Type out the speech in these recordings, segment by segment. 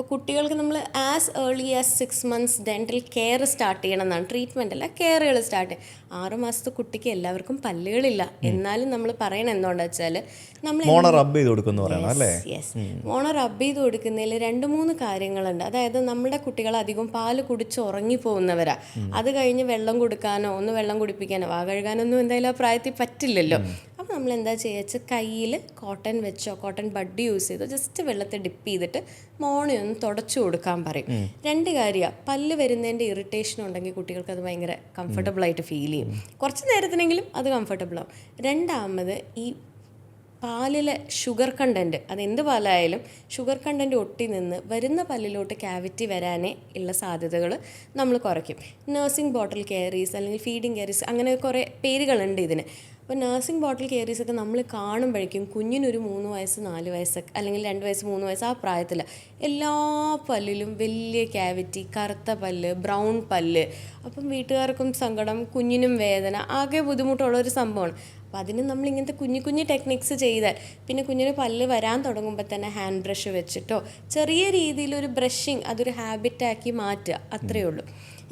അപ്പോൾ കുട്ടികൾക്ക് നമ്മൾ as early as 6 months dental care start ചെയ്യണം എന്നാണ്. ട്രീറ്റ്മെൻ്റ് അല്ല, കെയറുകൾ സ്റ്റാർട്ട് ചെയ്യും. 6 മാസത്തെ കുട്ടിക്ക് എല്ലാവർക്കും പല്ലുകളില്ല. എന്നാലും നമ്മൾ പറയണത് എന്തുകൊണ്ടാ വെച്ചാൽ നമ്മൾ മോണ റബ്ബ് ചെയ്ത് കൊടുക്കുന്നു പറയണം അല്ലേ? മോണ റബ്ബ് ചെയ്ത് കൊടുക്കുന്നതിൽ 2-3 കാര്യങ്ങളുണ്ട്. അതായത് നമ്മുടെ കുട്ടികൾ അധികം പാല് കുടിച്ച് ഉറങ്ങിപ്പോകുന്നവരാ. അത് കഴിഞ്ഞ് വെള്ളം കൊടുക്കാനോ ഒന്ന് വെള്ളം കുടിപ്പിക്കാനോ വാ കഴുകാനൊന്നും എന്തായാലും ആ പ്രായത്തിൽ പറ്റില്ലല്ലോ. അപ്പോൾ നമ്മൾ എന്താ ചെയ്യുക വെച്ചാൽ കയ്യിൽ കോട്ടൺ വെച്ചോ കോട്ടൺ ബഡ് യൂസ് ചെയ്തോ ജസ്റ്റ് വെള്ളത്തിൽ ഡിപ്പ് ചെയ്തിട്ട് മോണയൊന്ന് തുടച്ചു കൊടുക്കാൻ പറയും. 2 കാര്യമാണ്, പല്ല് വരുന്നതിൻ്റെ ഇറിറ്റേഷൻ ഉണ്ടെങ്കിൽ കുട്ടികൾക്ക് അത് ഭയങ്കര കംഫർട്ടബിളായിട്ട് ഫീൽ ചെയ്യും. കുറച്ച് നേരത്തിനെങ്കിലും അത് കംഫർട്ടബിളാവും. 2ാമത് ഈ പാലിലെ ഷുഗർ കണ്ടൻറ്റ്, അതെന്ത് പാലായാലും ഷുഗർ കണ്ടൻറ്റ് ഒട്ടി നിന്ന് വരുന്ന പല്ലിലോട്ട് ക്യാവിറ്റി വരാനേ ഉള്ള സാധ്യതകൾ നമ്മൾ കുറയ്ക്കും. നഴ്സിംഗ് ബോട്ടിൽ കെയറീസ് അല്ലെങ്കിൽ ഫീഡിങ് കെയറീസ് അങ്ങനെ കുറേ പേരുകളുണ്ട് ഇതിന്. അപ്പോൾ നഴ്സിംഗ് ബോട്ടിൽ കെയറീസൊക്കെ നമ്മൾ കാണുമ്പോഴേക്കും കുഞ്ഞിനൊരു 3 വയസ്സ് 4 വയസ്സൊക്കെ അല്ലെങ്കിൽ 2 വയസ്സ് 3 വയസ്സ് ആ പ്രായത്തിൽ എല്ലാ പല്ലിലും വലിയ ക്യാവിറ്റി, കറുത്ത പല്ല്, ബ്രൗൺ പല്ല്. അപ്പം വീട്ടുകാർക്കും സങ്കടം, കുഞ്ഞിനും വേദന, ആകെ ബുദ്ധിമുട്ടുള്ളൊരു സംഭവമാണ്. അപ്പോൾ അതിന് നമ്മൾ ഇങ്ങനത്തെ കുഞ്ഞു ടെക്നിക്സ് ചെയ്താൽ പിന്നെ കുഞ്ഞിന് പല്ല് വരാൻ തുടങ്ങുമ്പോൾ തന്നെ ഹാൻഡ് ബ്രഷ് വെച്ചിട്ടോ ചെറിയ രീതിയിലൊരു ബ്രഷിങ് അതൊരു ഹാബിറ്റാക്കി മാറ്റുക, അത്രയേ ഉള്ളൂ.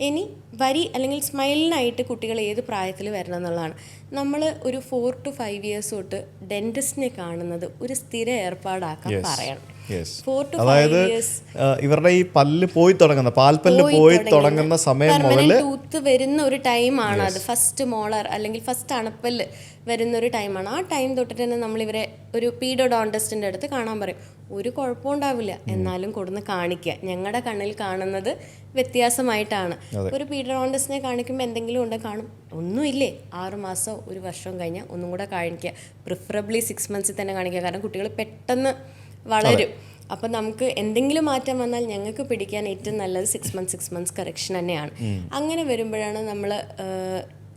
ഇനി വരി അല്ലെങ്കിൽ സ്മൈലിനായിട്ട് കുട്ടികൾ ഏത് പ്രായത്തിൽ വരണം എന്നുള്ളതാണ്. നമ്മൾ ഒരു 4 to 5 years തൊട്ട് ഡെൻറ്റിസ്റ്റിനെ കാണുന്നത് ഒരു സ്ഥിര ഏർപ്പാടാക്കാൻ പറയണം. അതായത് ഇവരുടെ ഈ പല്ല് പോയി തുടങ്ങുന്ന പാൽപ്പല്ല് പോയി തുടങ്ങുന്ന സമയം മുതൽ ടൂത്ത് വരുന്ന ഒരു ടൈമാണ് അത്. ഫസ്റ്റ് മോളർ അല്ലെങ്കിൽ ഫസ്റ്റ് അണപ്പല്ല് വരുന്ന ഒരു ടൈമാണ്. ആ ടൈം തൊട്ടിട്ട് തന്നെ നമ്മളിവരെ ഒരു പീഡോഡോണ്ടിസ്റ്റിൻ്റെ അടുത്ത് കാണാൻ പറയും. ഒരു കുഴപ്പമുണ്ടാവില്ല, എന്നാലും കൊടുന്ന് കാണിക്കുക. ഞങ്ങളുടെ കണ്ണിൽ കാണുന്നത് വ്യത്യാസമായിട്ടാണ്. ഒരു പീഡോഡോണ്ടിസ്റ്റിനെ കാണിക്കുമ്പോൾ എന്തെങ്കിലും ഉണ്ട് കാണും, ഒന്നുമില്ലേ, 6 മാസം 1 വർഷം കഴിഞ്ഞാൽ ഒന്നും കൂടെ കാണിക്കുക. പ്രിഫറബിളി 6 months തന്നെ കാണിക്കുക. കാരണം കുട്ടികൾ പെട്ടെന്ന് വളരും. അപ്പം നമുക്ക് എന്തെങ്കിലും മാറ്റം വന്നാൽ ഞങ്ങൾക്ക് പിടിക്കാൻ ഏറ്റവും നല്ലത് 6 months കറക്ഷൻ തന്നെയാണ്. അങ്ങനെ വരുമ്പോഴാണ് നമ്മൾ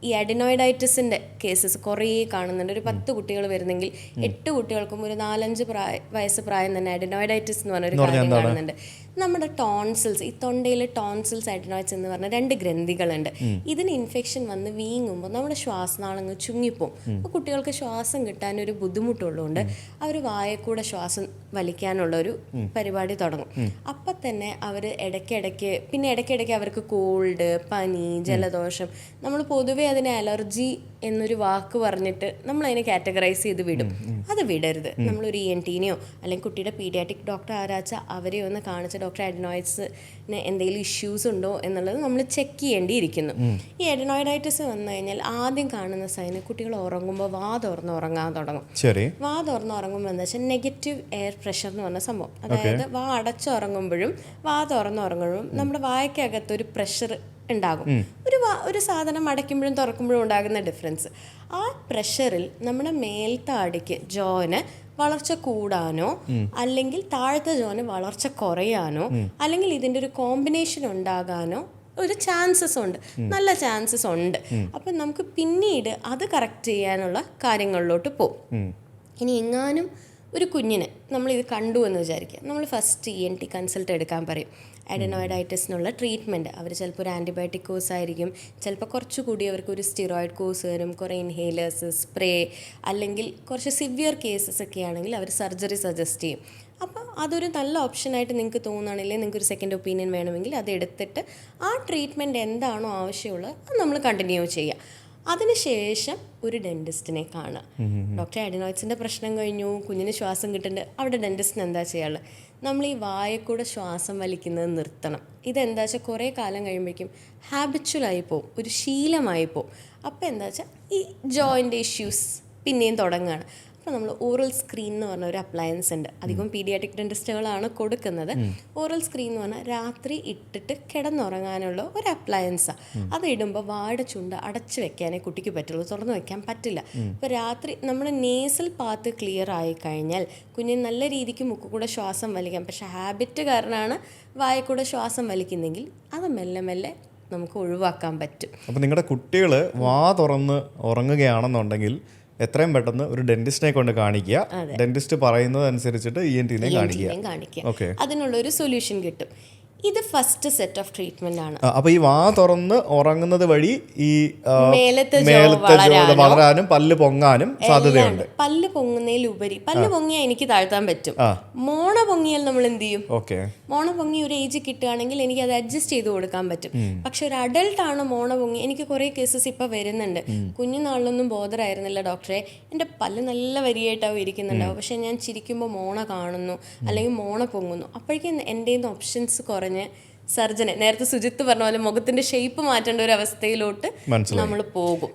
ഈ അഡിനോയിഡൈറ്റിസിൻ്റെ കേസസ് കുറേ കാണുന്നുണ്ട്. ഒരു 10 കുട്ടികൾ വരുന്നെങ്കിൽ 8 കുട്ടികൾക്കും ഒരു 4-5 വയസ്സ് പ്രായം തന്നെ അഡിനോയിഡൈറ്റിസ് എന്ന് പറഞ്ഞൊരു കാര്യം കാണുന്നുണ്ട്. നമ്മുടെ ടോൺസിൽസ്, ഈ തൊണ്ടയിൽ ടോൺസിൽസ് അഡിനോയിഡ്സ് എന്ന് പറഞ്ഞ 2 ഗ്രന്ഥികളുണ്ട്. ഇതിന് ഇൻഫെക്ഷൻ വന്ന് വീങ്ങുമ്പോൾ നമ്മുടെ ശ്വാസനാളങ്ങൾ ചുങ്ങിപ്പോവും. അപ്പോൾ കുട്ടികൾക്ക് ശ്വാസം കിട്ടാനൊരു ബുദ്ധിമുട്ടുള്ളതുകൊണ്ട് അവർ വായക്കൂടെ ശ്വാസം വലിക്കാനുള്ളൊരു പരിപാടി തുടങ്ങും. അപ്പം തന്നെ അവർ ഇടയ്ക്കിടയ്ക്ക് അവർക്ക് കോൾഡ്, പനി, ജലദോഷം, നമ്മൾ പൊതുവേ അതിന് അലർജി എന്നൊരു വാക്ക് പറഞ്ഞിട്ട് നമ്മൾ അതിനെ കാറ്റഗറൈസ് ചെയ്ത് വിടും. അത് വിടരുത്. നമ്മളൊരു ENT-നെയോ അല്ലെങ്കിൽ കുട്ടിയുടെ പീഡിയാട്രിക് ഡോക്ടർ ആരാച്ച അവരെ ഒന്ന് കാണിച്ച് ഡോക്ടർ അഡിനോയിഡ്സിന് എന്തെങ്കിലും ഇഷ്യൂസ് ഉണ്ടോ എന്നുള്ളത് നമ്മൾ ചെക്ക് ചെയ്യേണ്ടിയിരിക്കുന്നു. ഈ അഡിനോയിഡൈറ്റിസ് വന്നു കഴിഞ്ഞാൽ ആദ്യം കാണുന്ന സൈന് കുട്ടികൾ ഉറങ്ങുമ്പോൾ വാ തുറന്ന് ഉറങ്ങാൻ തുടങ്ങും. വാ തുറന്ന് ഉറങ്ങുമ്പോൾ എന്താ വെച്ചാൽ നെഗറ്റീവ് എയർ പ്രഷർ എന്ന് പറഞ്ഞ സംഭവം. അതായത് വാ അടച്ചുറങ്ങുമ്പോഴും വാ തുറന്നുറങ്ങുമ്പോഴും നമ്മുടെ വായ്ക്കകത്തൊരു പ്രഷർ ഉണ്ടാകും. ഒരു സാധനം അടയ്ക്കുമ്പോഴും തുറക്കുമ്പോഴും ഉണ്ടാകുന്ന ഡിഫറൻസ്. ആ പ്രഷറിൽ നമ്മുടെ മേൽത്തെ അടിക്ക് ജോന് വളർച്ച കൂടാനോ അല്ലെങ്കിൽ താഴത്തെ ജോന് വളർച്ച കുറയാനോ അല്ലെങ്കിൽ ഇതിൻ്റെ ഒരു കോമ്പിനേഷൻ ഉണ്ടാകാനോ ഒരു ചാൻസസ് ഉണ്ട്, നല്ല ചാൻസസ് ഉണ്ട്. അപ്പം നമുക്ക് പിന്നീട് അത് കറക്റ്റ് ചെയ്യാനുള്ള കാര്യങ്ങളിലോട്ട് പോകും. ഇനി എങ്ങാനും ഒരു കുഞ്ഞിന് നമ്മളിത് കണ്ടു എന്ന് വിചാരിക്കുക, നമ്മൾ ഫസ്റ്റ് ENT കൺസൾട്ട് എടുക്കാൻ പറയും. അഡിനോയിഡൈറ്റിസിനുള്ള ട്രീറ്റ്മെൻറ്റ് അവർ ചിലപ്പോൾ ഒരു ആൻറ്റിബയോട്ടിക് കോഴ്സ് ആയിരിക്കും, ചിലപ്പോൾ കുറച്ചുകൂടി അവർക്ക് ഒരു സ്റ്റിറോയിഡ് കോഴ്സ് വരും, കുറേ ഇൻഹേലേഴ്സ്, സ്പ്രേ, അല്ലെങ്കിൽ കുറച്ച് സിവിയർ കേസസ് ഒക്കെ ആണെങ്കിൽ അവർ സർജറി സജസ്റ്റ് ചെയ്യും. അപ്പോൾ അതൊരു നല്ല ഓപ്ഷനായിട്ട് നിങ്ങൾക്ക് തോന്നുകയാണെങ്കിൽ നിങ്ങൾക്ക് ഒരു സെക്കൻഡ് ഒപ്പീനിയൻ വേണമെങ്കിൽ അത് എടുത്തിട്ട് ആ ട്രീറ്റ്മെൻറ്റ് എന്താണോ ആവശ്യമുള്ളത് അത് നമ്മൾ കണ്ടിന്യൂ ചെയ്യുക. അതിനുശേഷം ഒരു ഡെൻറ്റിസ്റ്റിനെ കാണുക. ഡോക്ടർ അഡിനോയിഡ്സിൻ്റെ പ്രശ്നം കഴിഞ്ഞു, കുഞ്ഞിന് ശ്വാസം കിട്ടുന്നുണ്ട്, അവിടെ ഡെൻറ്റിസ്റ്റിന് എന്താ ചെയ്യാനുള്ളത്? നമ്മൾ ഈ വായക്കൂടെ ശ്വാസം വലിക്കുന്നത് നിർത്തണം. ഇതെന്താ വെച്ചാൽ കുറേ കാലം കഴിയുമ്പോഴേക്കും ഹാബിച്വലായി പോവും, ഒരു ശീലമായി പോവും. അപ്പോൾ എന്താ വെച്ചാൽ ഈ ജോയിൻ്റ് ഇഷ്യൂസ് പിന്നെയും തുടങ്ങുകയാണ്. അപ്പോൾ നമ്മൾ ഓറൽ സ്ക്രീൻ എന്ന് പറഞ്ഞ ഒരു അപ്ലയൻസ് ഉണ്ട്, അധികം പീഡിയാട്രിക് ഡെൻറ്റിസ്റ്റുകളാണ് കൊടുക്കുന്നത്. ഓറൽ സ്ക്രീൻ എന്ന് പറഞ്ഞാൽ രാത്രി ഇട്ടിട്ട് കിടന്നുറങ്ങാനുള്ള ഒരു അപ്ലയൻസാണ്. അത് ഇടുമ്പോൾ വായുടെ ചുണ്ട് അടച്ചു വെക്കാനേ കുട്ടിക്ക് പറ്റുള്ളൂ, തുറന്നു വെക്കാൻ പറ്റില്ല. അപ്പോൾ രാത്രി നമ്മുടെ നേസൽ പാത്ത് ക്ലിയർ ആയി കഴിഞ്ഞാൽ കുഞ്ഞിന് നല്ല രീതിക്ക് മുക്കുകൂടെ ശ്വാസം വലിക്കാം. പക്ഷേ ഹാബിറ്റ് കാരണമാണ് വായക്കൂടെ ശ്വാസം വലിക്കുന്നെങ്കിൽ അത് മെല്ലെ മെല്ലെ നമുക്ക് ഒഴിവാക്കാൻ പറ്റും. അപ്പോൾ നിങ്ങളുടെ കുട്ടികൾ വാ തുറന്ന് ഉറങ്ങുകയാണെന്നുണ്ടെങ്കിൽ എത്രയും പെട്ടെന്ന് ഒരു ഡെന്റിസ്റ്റിനെ കൊണ്ട് കാണിക്കുക. ഡെന്റിസ്റ്റ് പറയുന്നത് അനുസരിച്ചിട്ട് ENT-നെ കാണിക്കുക. അതിനുള്ളൊരു സൊല്യൂഷൻ കിട്ടും. ഇത് ഫസ്റ്റ് സെറ്റ് ഓഫ് ട്രീറ്റ്മെന്റ് ആണ്. അപ്പൊ ഈ വാ തുറന്ന് ഉറങ്ങുന്നത് വഴി ഈ മേലത്തെ വളരാനും പല്ല് പൊങ്ങാനും സാധ്യതയുണ്ട്. പല്ല് പൊങ്ങുന്നതിലുപരി പല്ല് പൊങ്ങിയാൽ എനിക്ക് താഴ്ത്താൻ പറ്റും. മോണ പൊങ്ങിയാൽ നമ്മൾ എന്ത് ചെയ്യും? മോണ പൊങ്ങി ഒരു ഏജ് കിട്ടുകയാണെങ്കിൽ എനിക്ക് അത് അഡ്ജസ്റ്റ് ചെയ്ത് കൊടുക്കാൻ പറ്റും. പക്ഷെ ഒരു അഡൾട്ട് ആണ് മോണ പൊങ്ങി, എനിക്ക് കുറേ കേസസ് ഇപ്പൊ വരുന്നുണ്ട്. കുഞ്ഞുനാളിലൊന്നും ബോധറായിരുന്നില്ല ഡോക്ടറെ, എൻ്റെ പല്ല് നല്ല വരിയായിട്ടാവും ഇരിക്കുന്നുണ്ടാവും, പക്ഷെ ഞാൻ ചിരിക്കുമ്പോൾ മോണ കാണുന്നു അല്ലെങ്കിൽ മോണ പൊങ്ങുന്നു. അപ്പോഴേക്കും എൻ്റെ ഓപ്ഷൻസ് കുറഞ്ഞ് സർജനെ നേരത്തെ സുജിത്ത് പറഞ്ഞ പോലെ മുഖത്തിന്റെ ഷേപ്പ് മാറ്റേണ്ട ഒരു അവസ്ഥയിലോട്ട് നമ്മൾ പോകും.